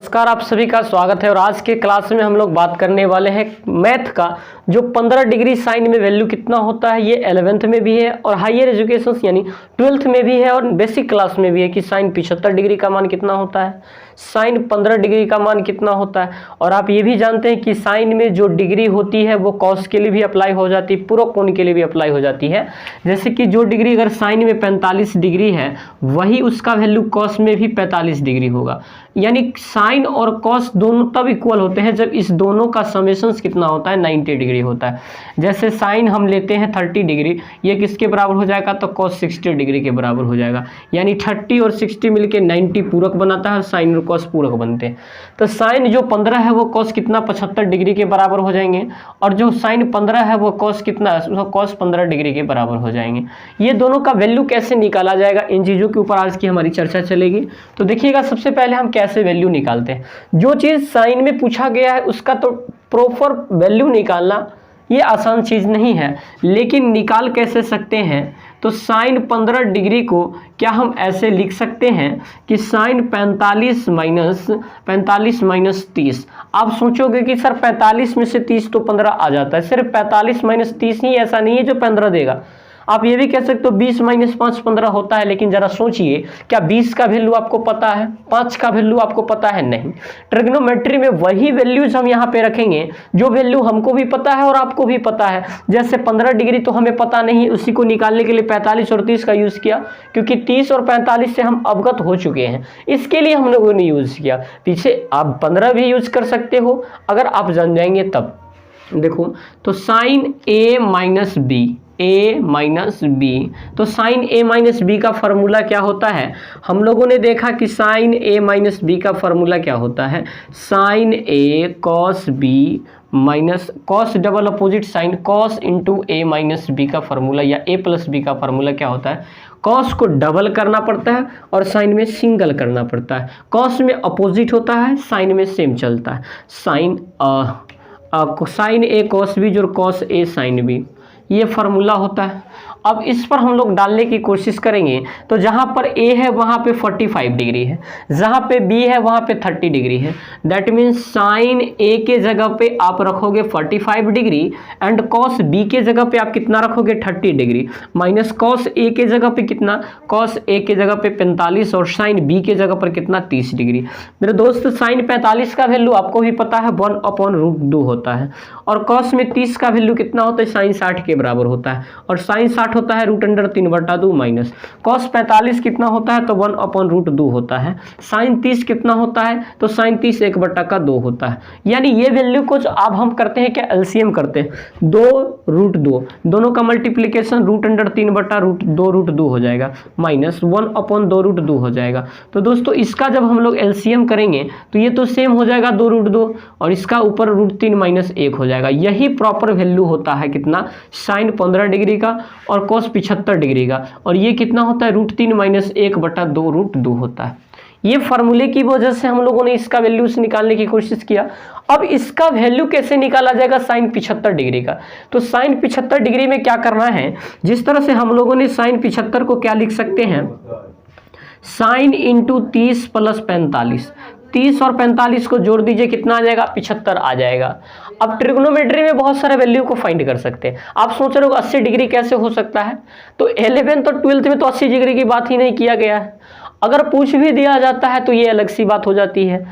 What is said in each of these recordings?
नमस्कार, आप सभी का स्वागत है। और आज के क्लास में हम लोग बात करने वाले हैं मैथ का जो 15 डिग्री साइन में वैल्यू कितना होता है। ये 11th में भी है और हायर एजुकेशन यानी 12th में भी है और बेसिक क्लास में भी है कि साइन 75 डिग्री का मान कितना होता है, साइन 15 डिग्री का मान कितना होता है। और आप ये भी जानते हैं कि साइन में जो डिग्री होती है वो कॉस के लिए भी अप्लाई हो जाती है, पूरक कोण के लिए भी अप्लाई हो जाती है। जैसे कि जो डिग्री अगर साइन में 45 डिग्री है वही उसका वैल्यू कॉस में भी 45 डिग्री होगा। यानी साइन और कॉस दोनों तब इक्वल होते हैं जब इस दोनों का समेशंस कितना होता है, 90 डिग्री होता है। जैसे साइन हम लेते हैं 30 डिग्री, ये किसके बराबर हो जाएगा, तो कॉस 60 डिग्री के बराबर हो जाएगा। यानी 30 और 60 मिलके 90 पूरक बनाता है और साइन और कॉस पूरक बनते हैं। तो साइन जो 15 है वो कॉस कितना 75 डिग्री के बराबर हो जाएंगे और जो साइन 15 है वो कॉस कितना, कॉस 15 डिग्री के बराबर हो जाएंगे। ये दोनों का वैल्यू कैसे निकाला जाएगा, इन चीज़ों के ऊपर आज की हमारी चर्चा चलेगी। तो देखिएगा, सबसे पहले हम कैसे वैल्यू निकालते हैं। जो चीज़ साइन में पूछा गया है उसका तो प्रॉपर वैल्यू निकालना ये आसान चीज़ नहीं है, लेकिन निकाल कैसे सकते हैं। तो साइन 15 डिग्री को क्या हम ऐसे लिख सकते हैं कि साइन 45 माइनस 30। आप सोचोगे कि सर 45 में से 30 तो 15 आ जाता है, सिर्फ 45 माइनस 30 ही ऐसा नहीं है जो 15 देगा। आप ये भी कह सकते हो 20 माइनस 5 15 होता है, लेकिन जरा सोचिए क्या 20 का वैल्यू आपको पता है, 5 का वैल्यू आपको पता है? नहीं। ट्रिग्नोमेट्री में वही वैल्यूज हम यहाँ पे रखेंगे जो वैल्यू हमको भी पता है और आपको भी पता है। जैसे 15 डिग्री तो हमें पता नहीं, उसी को निकालने के लिए 45 और 30 का यूज़ किया, क्योंकि 30 और 45 से हम अवगत हो चुके हैं, इसके लिए हम लोगों ने यूज़ किया। पीछे आप 15 भी यूज कर सकते हो अगर आप जान जाएंगे तब। देखो, तो साइन ए माइनस बी, तो साइन ए माइनस बी का फॉर्मूला क्या होता है? हम लोगों ने देखा कि साइन ए माइनस बी का फॉर्मूला क्या होता है, sine A cos B minus cos double opposite sine cos into A minus B का फॉर्मूला या ए प्लस बी का फॉर्मूला क्या होता है? कॉस को डबल करना पड़ता है और साइन में सिंगल करना पड़ता है। कॉस में अपोजिट होता है, साइन में सेम चलता है। साइन ए कॉस बी और कॉस ए साइन बी, ये फार्मूला होता है। अब इस पर हम लोग डालने की कोशिश करेंगे तो जहाँ पर a है वहाँ पे 45 डिग्री है, जहाँ पे b है वहाँ पे 30 डिग्री है। दैट मीन्स साइन a के जगह पे आप रखोगे 45 डिग्री एंड कॉस b के जगह पे आप कितना रखोगे 30 डिग्री, माइनस कॉस a के जगह पे कितना, कॉस a के जगह पे 45 और साइन b के जगह पर कितना 30 डिग्री। मेरे दोस्त, साइन 45 का वैल्यू आपको भी पता है 1/√2 होता है और कॉस में 30 का वैल्यू कितना होता है, साइन 60 के बराबर होता है और साइन 60 होता है √3/2 माइनस कॉस 45 कितना होता है तो 1/√2 होता है। साइन 30 कितना होता है तो साइन 30 1/2 होता है। यानी ये वैल्यू को अब हम करते हैं क्या, एलसीएम करते हैं, 2√2 दोनों का मल्टीप्लीकेशन √3/2√2 हो जाएगा माइनस 1/2√2 हो जाएगा। तो दोस्तों इसका जब हम लोग एलसीएम करेंगे तो ये तो सेम हो जाएगा 2√2 और इसका ऊपर √3 माइनस 1 हो जाएगा। यही प्रॉपर वैल्यू होता है कितना, साइन 15 डिग्री का और कॉस 75 डिग्री का, और ये कितना होता है √3 माइनस 1/2√2 होता है। ये फार्मूले की वजह से हम लोगों ने इसका वैल्यू निकालने की कोशिश किया। अब इसका वैल्यू कैसे निकाला जाएगा साइन 75 डिग्री का? तो साइन 75 डिग्री में क्या करना है, जिस तरह से हम लोगों ने साइन 75 को क्या लिख सकते हैं, साइन इंटू 30 प्लस 45, 30 और 45 को जोड़ दीजिए कितना आ जाएगा, 75 आ जाएगा। अब ट्रिग्नोमेट्री में बहुत सारे वैल्यू को फाइंड कर सकते हैं। आप सोच रहे हो 80 डिग्री कैसे हो सकता है, तो 11th और 12th में तो 80 डिग्री की बात ही नहीं किया गया है। अगर पूछ भी दिया जाता है तो ये अलग सी बात हो जाती है,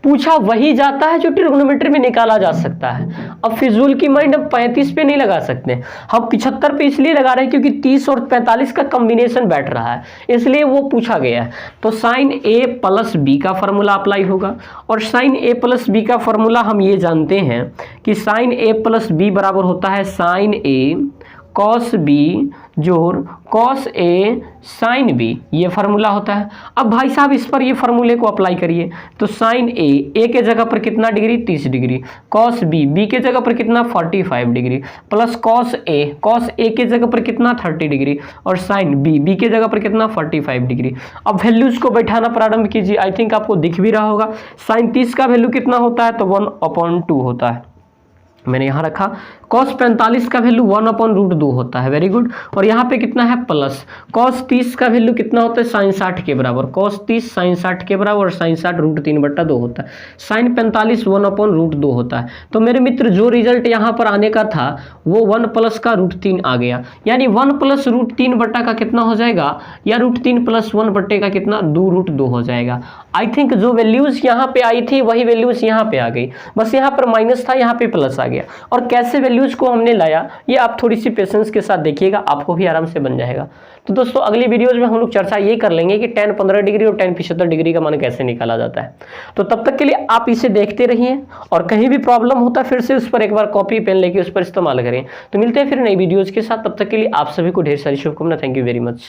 पूछा वही जाता है जो ट्रिग्नोमेट्री में निकाला जा सकता है। अब फिजूल की माइंड हम 35 पे नहीं लगा सकते, हम 75 पे इसलिए लगा रहे हैं क्योंकि 30 और 45 का कॉम्बिनेशन बैठ रहा है, इसलिए वो पूछा गया है। तो साइन ए प्लस बी का फॉर्मूला अप्लाई होगा और साइन ए प्लस बी का फॉर्मूला हम ये जानते हैं कि साइन ए प्लस बी बराबर होता है साइन ए कॉस बी जोड़ कॉस ए साइन बी, ये फार्मूला होता है। अब भाई साहब इस पर ये फार्मूले को अप्लाई करिए, तो साइन ए के जगह पर कितना डिग्री 30 डिग्री, कॉस बी के जगह पर कितना 45 डिग्री, प्लस कॉस ए के जगह पर कितना 30 डिग्री और साइन बी के जगह पर कितना 45 डिग्री। अब वैल्यूज को बैठाना प्रारंभ कीजिए। आई थिंक आपको दिख भी रहा होगा, साइन 30 का वैल्यू कितना होता है तो 1/2 होता है। मैंने यहाँ रखा cos 45 का वैल्यू 1/√2 होता है, वेरी गुड। और यहाँ पे कितना है प्लस, cos 30 का वैल्यू कितना होता है sin 60 के बराबर, cos 30 sin 60 के बराबर और sin 60 √3/2 होता है, sin 45 1/√2 होता है। तो मेरे मित्र जो रिजल्ट यहाँ पर आने का था वो 1 प्लस का √3 आ गया, यानी 1 प्लस √3 बट्टा का कितना हो जाएगा, या √3 प्लस 1 बट्टे का कितना 2√2 हो जाएगा। आई थिंक जो वैल्यूज यहाँ पे आई थी वही वैल्यूज यहाँ पे आ गई, बस यहाँ पर माइनस था, यहाँ पे प्लस आ गया। और कैसे वैल्यूज को हमने लाया ये आप थोड़ी सी पेशेंस के साथ देखिएगा, आपको भी आराम से बन जाएगा। तो दोस्तों अगली वीडियोज में हम लोग चर्चा ये कर लेंगे कि tan 15 डिग्री और tan 75 डिग्री का मान कैसे निकाला जाता है। तो तब तक के लिए आप इसे देखते रहिए, और कहीं भी प्रॉब्लम होता है फिर से उस पर एक बार कॉपी पेन लेके उस पर इस्तेमाल करें। तो मिलते हैं फिर नई वीडियोज के साथ, तब तक के लिए आप सभी को ढेर सारी शुभकामनाएं। Thank you very much.